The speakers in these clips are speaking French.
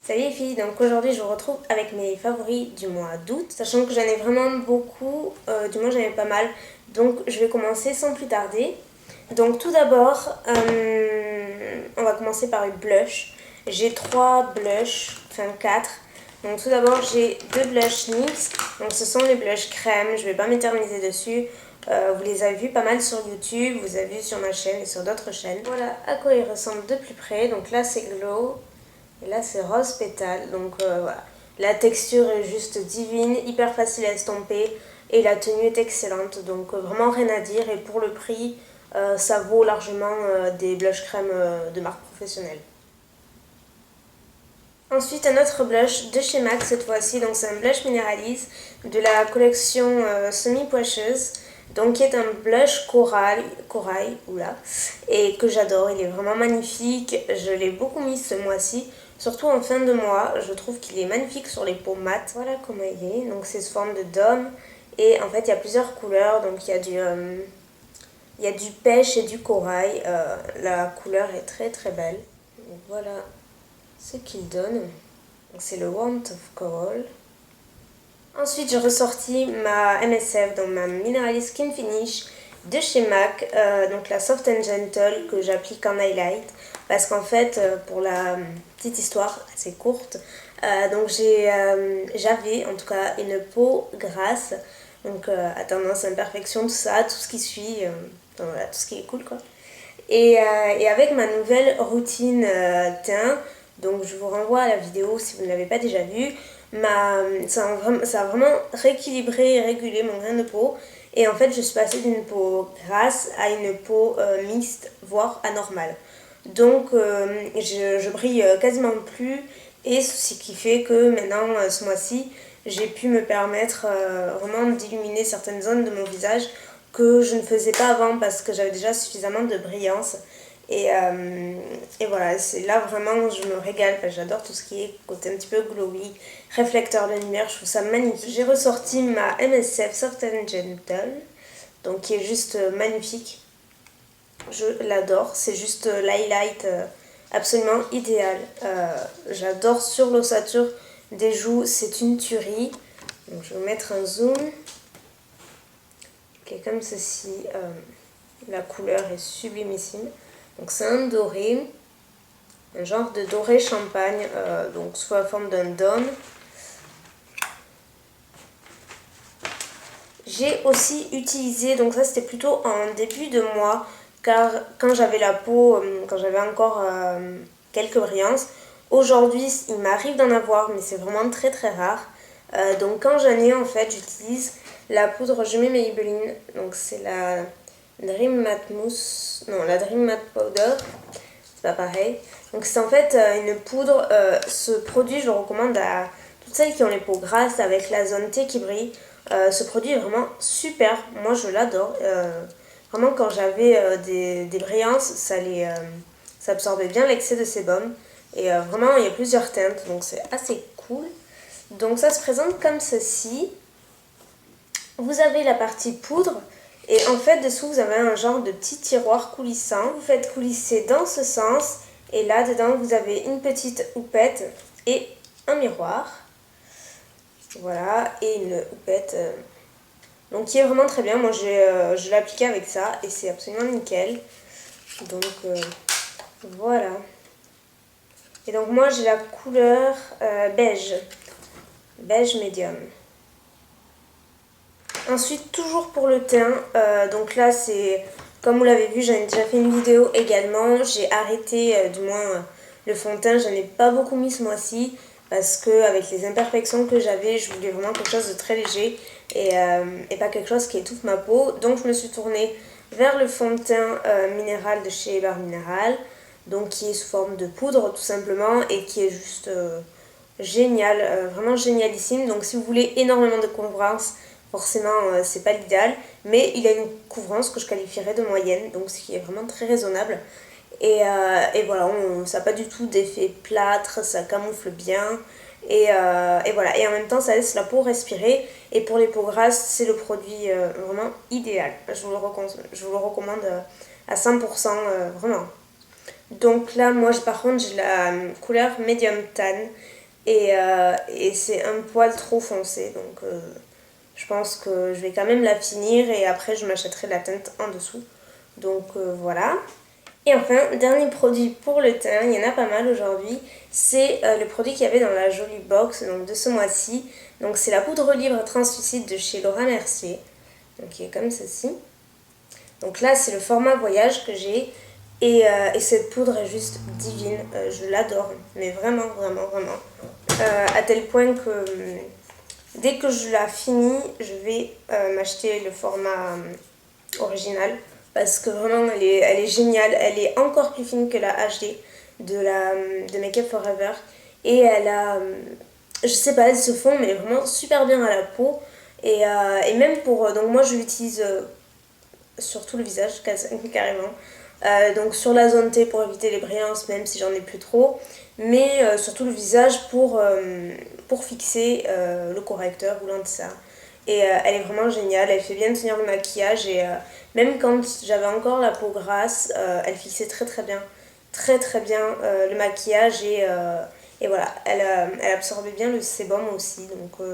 Salut les filles, donc aujourd'hui je vous retrouve avec mes favoris du mois d'août, sachant que j'en ai vraiment beaucoup, du moins j'en ai pas mal, donc je vais commencer sans plus tarder. Donc tout d'abord, on va commencer par les blushs. J'ai 3 blushs, enfin 4. Donc tout d'abord j'ai 2 blushs NYX, donc ce sont les blushs crème, je vais pas m'éterniser dessus. Vous les avez vus pas mal sur YouTube, vous avez vu sur ma chaîne et sur d'autres chaînes. Voilà à quoi ils ressemblent de plus près, donc là c'est Glow. Et là c'est rose pétale, donc voilà. La texture est juste divine, hyper facile à estomper et la tenue est excellente, donc vraiment rien à dire. Et pour le prix, ça vaut largement des blush crème de marque professionnelle. Ensuite un autre blush de chez MAC cette fois-ci, donc c'est un blush minéralise de la collection semi-pocheuse. Donc qui est un blush corail, oula, et que j'adore, il est vraiment magnifique, je l'ai beaucoup mis ce mois-ci, surtout en fin de mois, je trouve qu'il est magnifique sur les peaux mates. Voilà comment il est, donc c'est sous forme de dôme, et en fait il y a plusieurs couleurs, donc il y a du pêche et du corail, la couleur est très très belle. Donc voilà ce qu'il donne, c'est le Warmth of Coral. Ensuite, j'ai ressorti ma MSF, donc ma Mineral Skin Finish de chez MAC, donc la Soft and Gentle que j'applique en highlight. Parce qu'en fait, pour la petite histoire assez courte, donc j'avais en tout cas une peau grasse, donc à tendance à imperfection, tout ça, tout ce qui suit, donc voilà, tout ce qui est cool quoi. Et avec ma nouvelle routine teint, donc je vous renvoie à la vidéo si vous ne l'avez pas déjà vue, ça a vraiment rééquilibré et régulé mon grain de peau. Et en fait, je suis passée d'une peau grasse à une peau mixte, voire anormale. Donc, je brille quasiment plus. Et ce qui fait que maintenant, ce mois-ci, j'ai pu me permettre vraiment d'illuminer certaines zones de mon visage que je ne faisais pas avant parce que j'avais déjà suffisamment de brillance. Et voilà, c'est là vraiment je me régale, j'adore tout ce qui est côté un petit peu glowy, réflecteur de lumière, je trouve ça magnifique. J'ai ressorti ma MSF Soft and Gentle, donc qui est juste magnifique, je l'adore, c'est juste l'highlight absolument idéal. J'adore sur l'ossature des joues, c'est une tuerie. Donc je vais vous mettre un zoom, qui est comme ceci, la couleur est sublimissime. Donc c'est un doré, un genre de doré champagne, donc sous la forme d'un dôme. J'ai aussi utilisé, donc ça c'était plutôt en début de mois, car quand j'avais la peau, quand j'avais encore quelques brillances, aujourd'hui il m'arrive d'en avoir, mais c'est vraiment très très rare. Donc quand j'en ai en fait, j'utilise la poudre, je mets Maybelline, donc c'est la Dream Matte Mousse, non la Dream Matte Powder, c'est pas pareil. Donc c'est en fait une poudre, ce produit je le recommande à toutes celles qui ont les peaux grasses avec la zone T qui brille. Ce produit est vraiment super, moi je l'adore. Vraiment quand j'avais des brillances, ça absorbait bien l'excès de sébum. Et vraiment il y a plusieurs teintes, donc c'est assez cool. Donc ça se présente comme ceci. Vous avez la partie poudre. Et en fait, dessous, vous avez un genre de petit tiroir coulissant. Vous faites coulisser dans ce sens. Et là, dedans, vous avez une petite houppette et un miroir. Voilà, et une houppette. Donc, qui est vraiment très bien. Moi, je l'ai appliqué avec ça et c'est absolument nickel. Donc, voilà. Et donc, moi, j'ai la couleur beige. Beige médium. Ensuite, toujours pour le teint, donc là c'est, comme vous l'avez vu, j'en ai déjà fait une vidéo également. J'ai arrêté, du moins le fond de teint, j'en ai pas beaucoup mis ce mois-ci. Parce que avec les imperfections que j'avais, je voulais vraiment quelque chose de très léger et pas quelque chose qui étouffe ma peau. Donc je me suis tournée vers le fond de teint minéral de chez Barre Minéral. Donc qui est sous forme de poudre tout simplement et qui est juste génial, vraiment génialissime. Donc si vous voulez énormément de couvrance, forcément c'est pas l'idéal, mais il a une couvrance que je qualifierais de moyenne, donc ce qui est vraiment très raisonnable. Et voilà, ça n'a pas du tout d'effet plâtre, ça camoufle bien. Et voilà, et en même temps ça laisse la peau respirer. Et pour les peaux grasses, c'est le produit vraiment idéal. Je vous le recommande à 100%, vraiment. Donc là, moi, par contre, j'ai la couleur medium tan et c'est un poil trop foncé. Donc je pense que je vais quand même la finir et après, je m'achèterai la teinte en dessous. Donc voilà. Et enfin, dernier produit pour le teint, il y en a pas mal aujourd'hui, c'est le produit qu'il y avait dans la jolie box donc de ce mois-ci. Donc c'est la poudre libre translucide de chez Laura Mercier, donc qui est comme ceci. Donc là c'est le format voyage que j'ai et cette poudre est juste divine, je l'adore, mais vraiment, vraiment, vraiment. À tel point que dès que je la finis, je vais m'acheter le format original parce que vraiment elle est géniale, elle est encore plus fine que la HD de Make Up Forever et elle a, je sais pas, elle se fond mais vraiment super bien à la peau et même pour, donc moi je l'utilise sur tout le visage carrément. Donc sur la zone T pour éviter les brillances même si j'en ai plus trop, mais sur tout le visage pour fixer le correcteur ou l'un de ça. Et elle est vraiment géniale, elle fait bien tenir le maquillage et même quand j'avais encore la peau grasse, elle fixait très très bien, très bien le maquillage et voilà, elle absorbait bien le sébum aussi, donc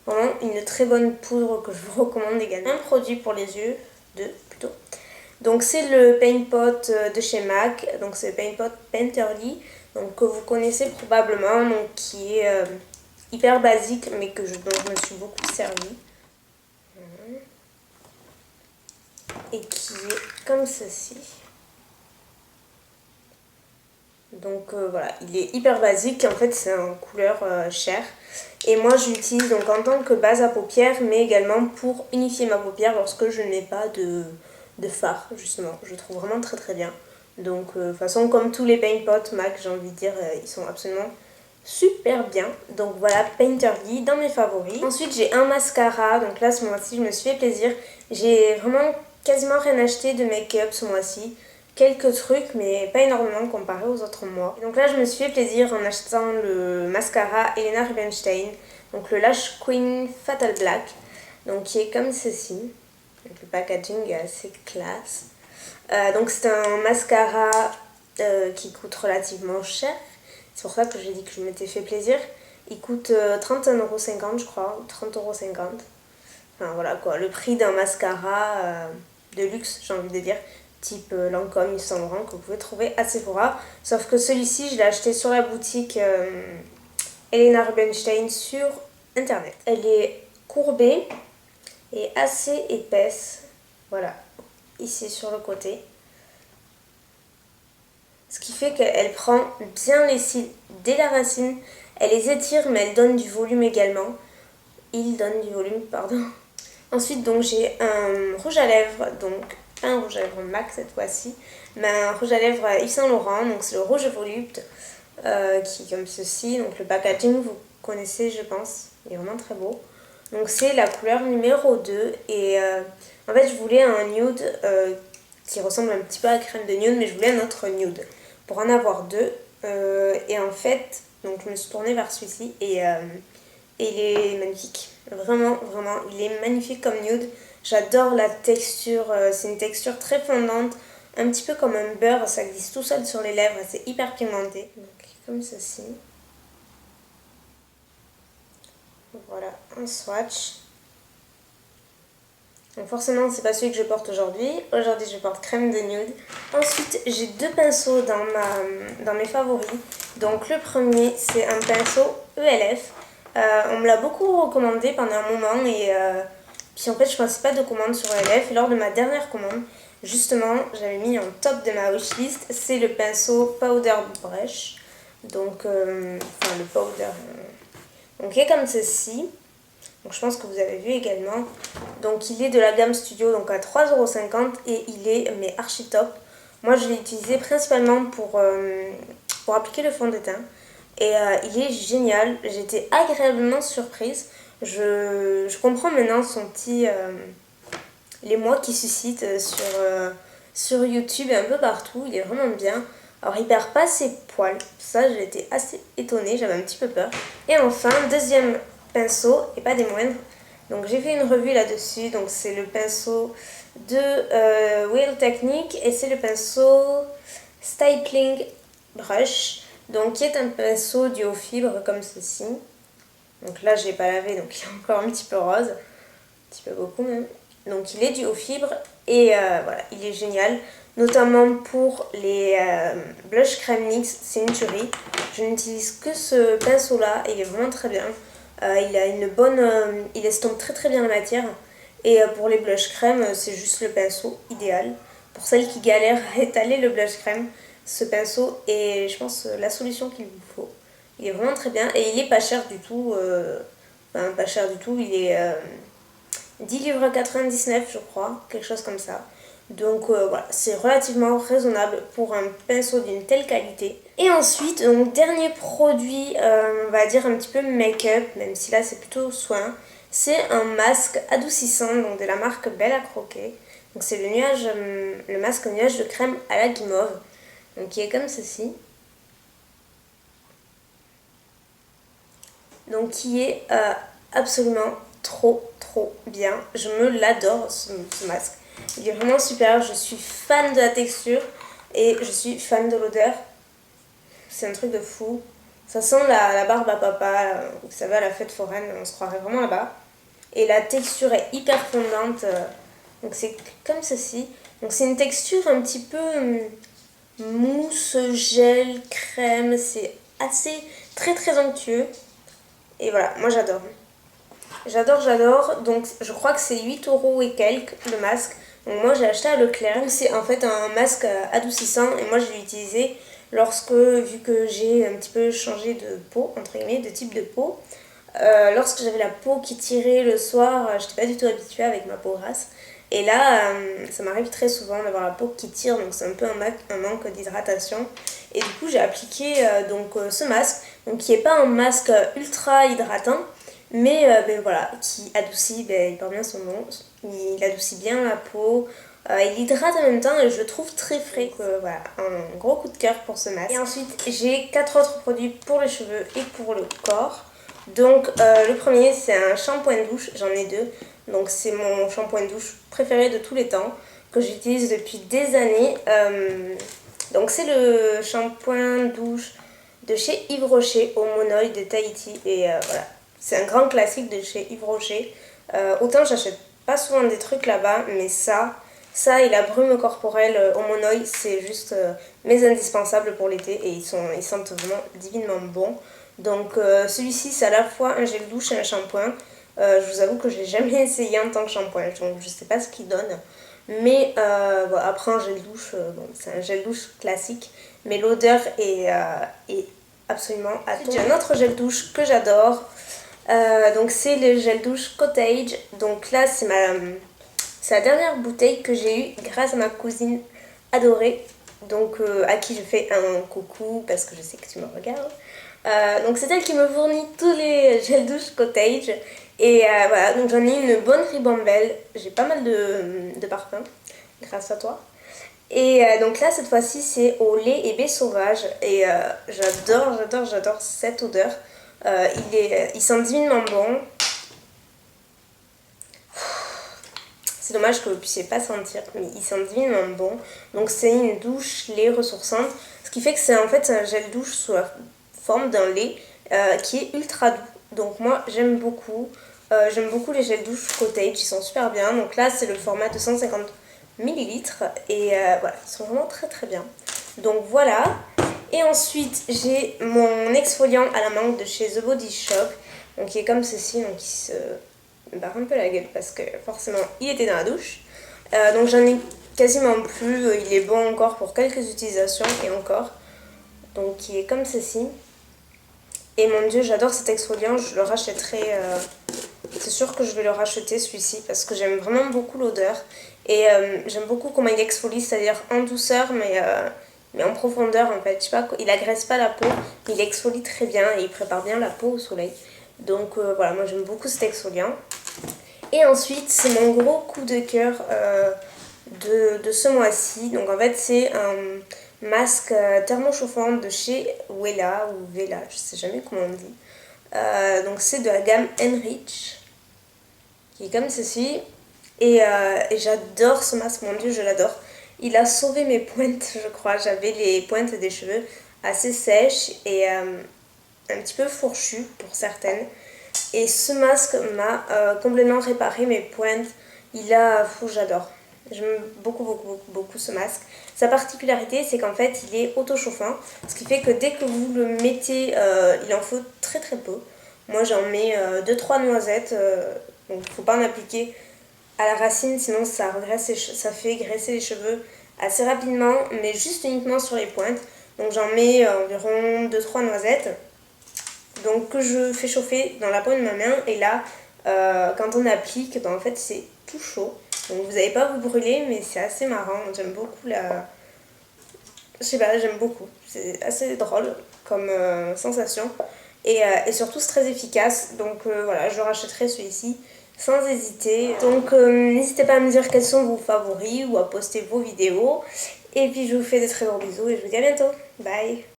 vraiment une très bonne poudre que je vous recommande également. Un produit pour les yeux, deux plutôt. Donc c'est le Paint Pot de chez MAC, donc c'est le Paint Pot Painterly, donc que vous connaissez probablement, donc qui est hyper basique mais dont je me suis beaucoup servie. Et qui est comme ceci. Donc voilà, il est hyper basique, en fait c'est en couleur chair. Et moi je l'utilise donc en tant que base à paupières, mais également pour unifier ma paupière lorsque je n'ai pas de fard justement. Je trouve vraiment très très bien. Donc de toute façon comme tous les Paint Pot MAC, j'ai envie de dire, ils sont absolument super bien. Donc voilà, Painterly dans mes favoris. Ensuite j'ai un mascara, donc là ce mois-ci je me suis fait plaisir. J'ai vraiment quasiment rien acheté de make-up ce mois-ci. Quelques trucs mais pas énormément comparé aux autres mois. Et donc là je me suis fait plaisir en achetant le mascara Helena Rubinstein, donc le Lash Queen Fatal Black, donc qui est comme ceci. Donc le packaging est assez classe. Donc c'est un mascara qui coûte relativement cher. C'est pour ça que j'ai dit que je m'étais fait plaisir. Il coûte 31,50€ je crois, ou 30,50€. Enfin voilà quoi, le prix d'un mascara de luxe j'ai envie de dire. Type Lancôme, Yves Saint Laurent, que vous pouvez trouver à Sephora. Sauf que celui-ci, je l'ai acheté sur la boutique Helena Rubinstein sur internet. Elle est courbée et assez épaisse. Voilà, ici sur le côté. Ce qui fait qu'elle prend bien les cils dès la racine. Elle les étire, mais elle donne du volume également. Il donne du volume, pardon. Ensuite, donc j'ai un rouge à lèvres, donc un rouge à lèvres MAC cette fois-ci, mais un rouge à lèvres Yves Saint Laurent, donc c'est le rouge volupte qui est comme ceci. Donc le packaging vous connaissez je pense, il est vraiment très beau. Donc c'est la couleur numéro 2 et en fait je voulais un nude qui ressemble un petit peu à la crème de nude, mais je voulais un autre nude pour en avoir deux et en fait donc je me suis tournée vers celui-ci et il est magnifique, vraiment vraiment il est magnifique comme nude. J'adore la texture, c'est une texture très fondante, un petit peu comme un beurre, ça glisse tout seul sur les lèvres, c'est hyper pigmenté. Donc comme ceci. Voilà, un swatch. Donc forcément c'est pas celui que je porte aujourd'hui. Aujourd'hui je porte crème de nude. Ensuite j'ai deux pinceaux dans mes favoris. Donc le premier c'est un pinceau ELF. On me l'a beaucoup recommandé pendant un moment et puis en fait je pensais pas de commande sur ELF. Et lors de ma dernière commande, justement j'avais mis en top de ma wishlist, c'est le pinceau Powder Brush. Donc enfin le powder. Donc il est comme ceci. Donc je pense que vous avez vu également. Donc il est de la gamme Studio, donc à 3,50€ et il est mais archi top. Moi je l'ai utilisé principalement pour appliquer le fond de teint. Et il est génial, j'étais agréablement surprise. Je comprends maintenant son petit... l'émoi qui suscite sur YouTube et un peu partout, il est vraiment bien. Alors il perd pas ses poils, ça j'ai été assez étonnée, j'avais un petit peu peur. Et enfin, deuxième pinceau, et pas des moindres, donc j'ai fait une revue là-dessus, donc c'est le pinceau de Wheel Technique et c'est le pinceau Styling Brush, donc qui est un pinceau duo fibre comme ceci. Donc là je l'ai pas lavé, donc il est encore un petit peu rose, un petit peu beaucoup même. Donc il est duo fibre et voilà, il est génial, notamment pour les blush crème NYX, c'est une tuerie. Je n'utilise que ce pinceau là et il est vraiment très bien. Il a une bonne, il estompe très très bien la matière. Et pour les blush crème, c'est juste le pinceau idéal. Pour celles qui galèrent à étaler le blush crème, ce pinceau est, je pense, la solution qu'il vous faut. Il est vraiment très bien et il est pas cher du tout. Enfin, pas cher du tout, il est 10,99 je crois, quelque chose comme ça. Donc voilà, c'est relativement raisonnable pour un pinceau d'une telle qualité. Et ensuite, donc dernier produit, on va dire un petit peu make-up, même si là c'est plutôt soin. C'est un masque adoucissant donc de la marque Belle à Croquer. Donc c'est le masque nuage de crème à la guimauve. Donc qui est comme ceci. Donc qui est absolument trop bien. Je me l'adore ce masque. Il est vraiment super. Je suis fan de la texture et je suis fan de l'odeur. C'est un truc de fou. Ça sent la barbe à papa. Vous savez, à la fête foraine, on se croirait vraiment là-bas. Et la texture est hyper fondante. Donc c'est comme ceci. Donc c'est une texture un petit peu mousse, gel, crème. C'est assez très onctueux. Et voilà, moi j'adore. J'adore. Donc je crois que c'est 8 € et quelques le masque. Donc moi j'ai acheté à Leclerc. C'est en fait un masque adoucissant et moi je l'ai utilisé lorsque, vu que j'ai un petit peu changé de peau, entre guillemets, de type de peau. Lorsque j'avais la peau qui tirait le soir, j'étais pas du tout habituée avec ma peau grasse. Et là, ça m'arrive très souvent d'avoir la peau qui tire, donc c'est un peu un manque d'hydratation. Et du coup, j'ai appliqué ce masque, donc qui n'est pas un masque ultra hydratant, mais voilà, qui adoucit, il porte bien son nom, il adoucit bien la peau, il hydrate en même temps et je le trouve très frais. Donc, voilà, un gros coup de cœur pour ce masque. Et ensuite, j'ai 4 autres produits pour les cheveux et pour le corps. Donc le premier c'est un shampoing de douche, j'en ai deux. Donc c'est mon shampoing de douche préféré de tous les temps, que j'utilise depuis des années. Donc c'est le shampoing de douche de chez Yves Rocher au monoï de Tahiti. Et voilà, c'est un grand classique de chez Yves Rocher. Autant j'achète pas souvent des trucs là-bas, mais ça et la brume corporelle au monoï, c'est juste mes indispensables pour l'été. Et ils sentent vraiment divinement bon. Donc celui-ci c'est à la fois un gel douche et un shampoing. Je vous avoue que je l'ai jamais essayé en tant que shampoing, donc je sais pas ce qu'il donne. Mais bon, après un gel douche, bon, c'est un gel douche classique, mais l'odeur est absolument à tomber. J'ai un autre gel douche que j'adore, donc c'est le gel douche Cottage. Donc là c'est la dernière bouteille que j'ai eue grâce à ma cousine adorée, donc à qui je fais un coucou parce que je sais que tu me regardes. Donc c'est elle qui me fournit tous les gels douche Cottage. Et voilà, donc j'en ai une bonne ribambelle. J'ai pas mal de parfums grâce à toi. Et donc là cette fois-ci c'est au lait et baie sauvage. Et j'adore cette odeur. Il sent divinement bon. C'est dommage que vous ne puissiez pas sentir, mais il sent divinement bon. Donc c'est une douche lait ressourçante. Ce qui fait que c'est en fait un gel douche sous la forme d'un lait qui est ultra doux. Donc moi j'aime beaucoup. J'aime beaucoup les gels douche Cottage, ils sont super bien. Donc là c'est le format de 150 ml et voilà, ils sont vraiment très bien. Donc voilà. Et ensuite j'ai mon exfoliant à la menthe de chez The Body Shop. Donc qui est comme ceci, donc il se barre un peu la gueule parce que forcément il était dans la douche. Donc j'en ai quasiment plus, il est bon encore pour quelques utilisations et encore. Donc il est comme ceci. Et mon dieu, j'adore cet exfoliant, je le rachèterai, c'est sûr que je vais le racheter celui-ci parce que j'aime vraiment beaucoup l'odeur. Et j'aime beaucoup comment il exfolie, c'est-à-dire en douceur mais en profondeur en fait. Je sais pas, il agresse pas la peau, il exfolie très bien et il prépare bien la peau au soleil. Donc voilà, moi j'aime beaucoup cet exfoliant. Et ensuite, c'est mon gros coup de cœur de ce mois-ci. Donc en fait, c'est un masque thermochauffant de chez Wella ou Vela, je sais jamais comment on dit. Donc c'est de la gamme Enrich, qui est comme ceci. Et j'adore ce masque, mon dieu, je l'adore. Il a sauvé mes pointes, je crois. J'avais les pointes des cheveux assez sèches et un petit peu fourchues pour certaines. Et ce masque m'a complètement réparé mes pointes. J'adore. J'aime beaucoup, beaucoup, beaucoup, beaucoup ce masque. Sa particularité, c'est qu'en fait, il est auto-chauffant. Ce qui fait que dès que vous le mettez, il en faut très très peu. Moi, j'en mets 2-3 noisettes. Donc, il ne faut pas en appliquer à la racine, sinon ça fait graisser les cheveux assez rapidement, mais juste uniquement sur les pointes. Donc, j'en mets environ 2-3 noisettes. Donc, que je fais chauffer dans la paume de ma main. Et là, quand on applique, en fait, c'est tout chaud. Donc, vous n'allez pas vous brûler, mais c'est assez marrant. J'aime beaucoup je sais pas, j'aime beaucoup. C'est assez drôle comme sensation. Et surtout, c'est très efficace. Donc voilà, je rachèterai celui-ci sans hésiter. Donc n'hésitez pas à me dire quels sont vos favoris ou à poster vos vidéos. Et puis je vous fais de très gros bisous et je vous dis à bientôt. Bye!